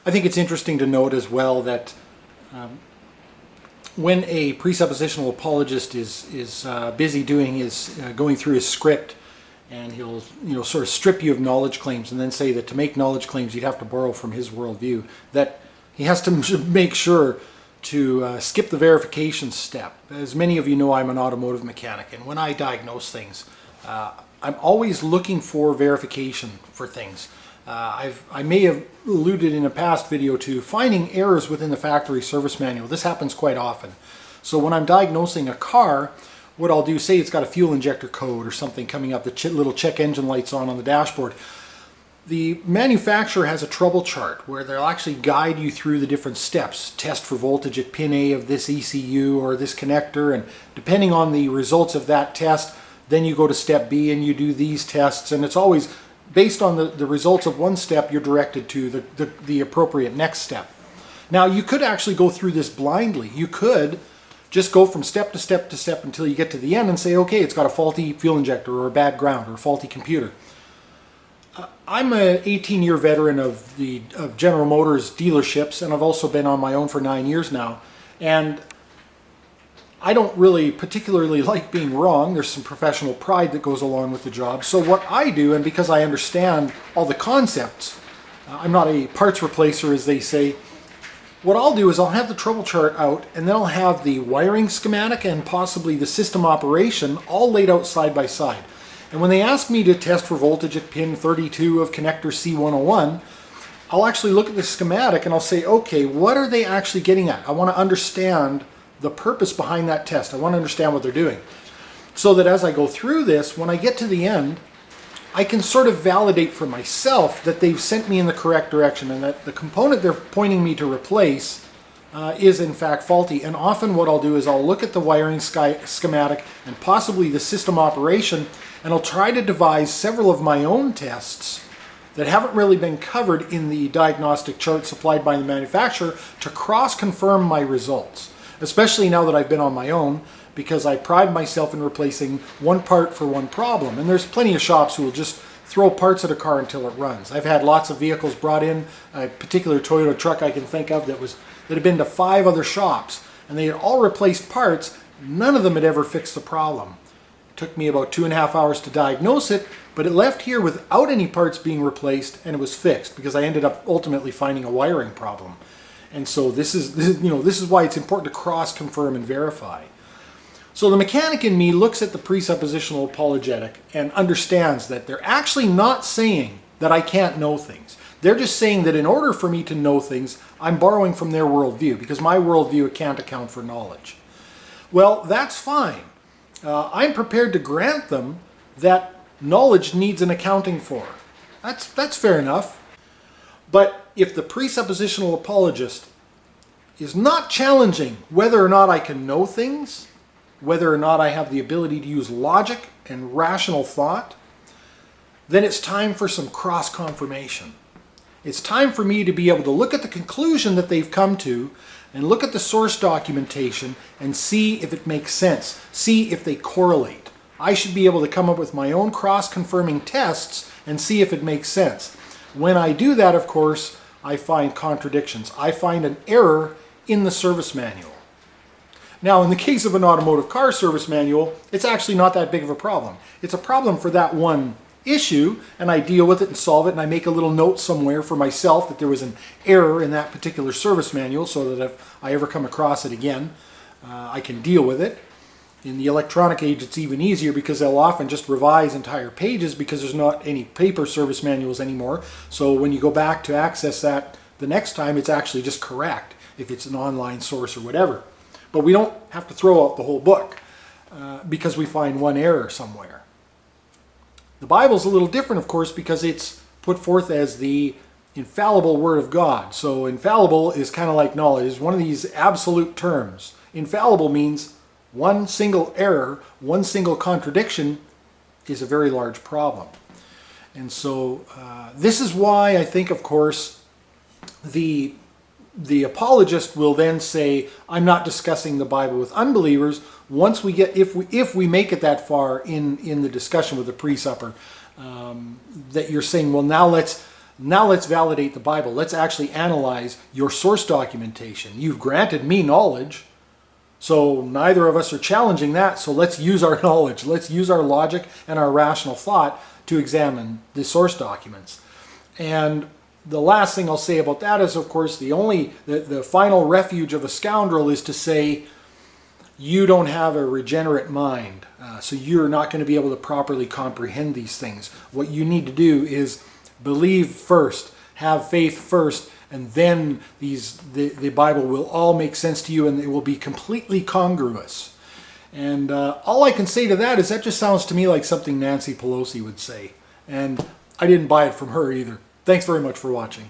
I think it's interesting to note as well that when a presuppositional apologist is busy doing his going through his script, and he'll sort of strip you of knowledge claims and then say that to make knowledge claims you'd have to borrow from his worldview, that he has to make sure to skip the verification step. As many of you know, I'm an automotive mechanic, and when I diagnose things, I'm always looking for verification for things. I may have alluded in a past video to finding errors within the factory service manual. This happens quite often. So when I'm diagnosing a car, what I'll do, say it's got a fuel injector code or something coming up, the little check engine lights on the dashboard. The manufacturer has a trouble chart where they'll actually guide you through the different steps. Test for voltage at pin A of this ECU or this connector, and depending on the results of that test, then you go to step B and you do these tests, and it's always based on the results of one step, you're directed to the appropriate next step. Now, you could actually go through this blindly. You could just go from step to step to step until you get to the end and say, okay, it's got a faulty fuel injector or a bad ground or a faulty computer. I'm an 18-year veteran of General Motors dealerships, and I've also been on my own for 9 years now. And I don't really particularly like being wrong. There's some professional pride that goes along with the job. So what I do, and because I understand all the concepts, I'm not a parts replacer, as they say, what I'll do is I'll have the trouble chart out, and then I'll have the wiring schematic and possibly the system operation all laid out side by side. And when they ask me to test for voltage at pin 32 of connector C101, I'll actually look at the schematic and I'll say, okay, what are they actually getting at? I want to understand the purpose behind that test. I want to understand what they're doing. So that as I go through this, when I get to the end, I can sort of validate for myself that they've sent me in the correct direction and that the component they're pointing me to replace is in fact faulty. And often what I'll do is I'll look at the wiring schematic and possibly the system operation, and I'll try to devise several of my own tests that haven't really been covered in the diagnostic chart supplied by the manufacturer to cross-confirm my results, especially now that I've been on my own, because I pride myself in replacing one part for one problem. And there's plenty of shops who will just throw parts at a car until it runs. I've had lots of vehicles brought in, a particular Toyota truck I can think of that had been to 5 other shops, and they had all replaced parts. None of them had ever fixed the problem. It took me about 2.5 hours to diagnose it, but it left here without any parts being replaced, and it was fixed because I ended up ultimately finding a wiring problem. And so this is why it's important to cross-confirm and verify. So the mechanic in me looks at the presuppositional apologetic and understands that they're actually not saying that I can't know things. They're just saying that in order for me to know things, I'm borrowing from their worldview, because my worldview can't account for knowledge. Well, that's fine. I'm prepared to grant them that knowledge needs an accounting for. That's fair enough. But if the presuppositional apologist is not challenging whether or not I can know things, whether or not I have the ability to use logic and rational thought, then it's time for some cross-confirmation. It's time for me to be able to look at the conclusion that they've come to and look at the source documentation and see if it makes sense, see if they correlate. I should be able to come up with my own cross-confirming tests and see if it makes sense. When I do that, of course, I find contradictions. I find an error in the service manual. Now, in the case of an automotive car service manual, it's actually not that big of a problem. It's a problem for that one issue, and I deal with it and solve it, and I make a little note somewhere for myself that there was an error in that particular service manual, so that if I ever come across it again, I can deal with it. In the electronic age, it's even easier because they'll often just revise entire pages because there's not any paper service manuals anymore. So when you go back to access that the next time, it's actually just correct if it's an online source or whatever. But we don't have to throw out the whole book because we find one error somewhere. The Bible's a little different, of course, because it's put forth as the infallible Word of God. So infallible is kind of like knowledge. It's one of these absolute terms. Infallible means one single error, one single contradiction is a very large problem. And so this is why I think, of course, the apologist will then say, I'm not discussing the Bible with unbelievers. Once we get, if we make it that far in the discussion with the presupper, that you're saying, well, now let's Now let's validate the Bible. Let's actually analyze your source documentation. You've granted me knowledge, so neither of us are challenging that, so let's use our knowledge. Let's use our logic and our rational thought to examine the source documents. And the last thing I'll say about that is, of course, the final refuge of a scoundrel is to say, you don't have a regenerate mind, so you're not going to be able to properly comprehend these things. What you need to do is believe first, have faith first, and then the Bible will all make sense to you, and it will be completely congruous. And all I can say to that is that just sounds to me like something Nancy Pelosi would say. And I didn't buy it from her either. Thanks very much for watching.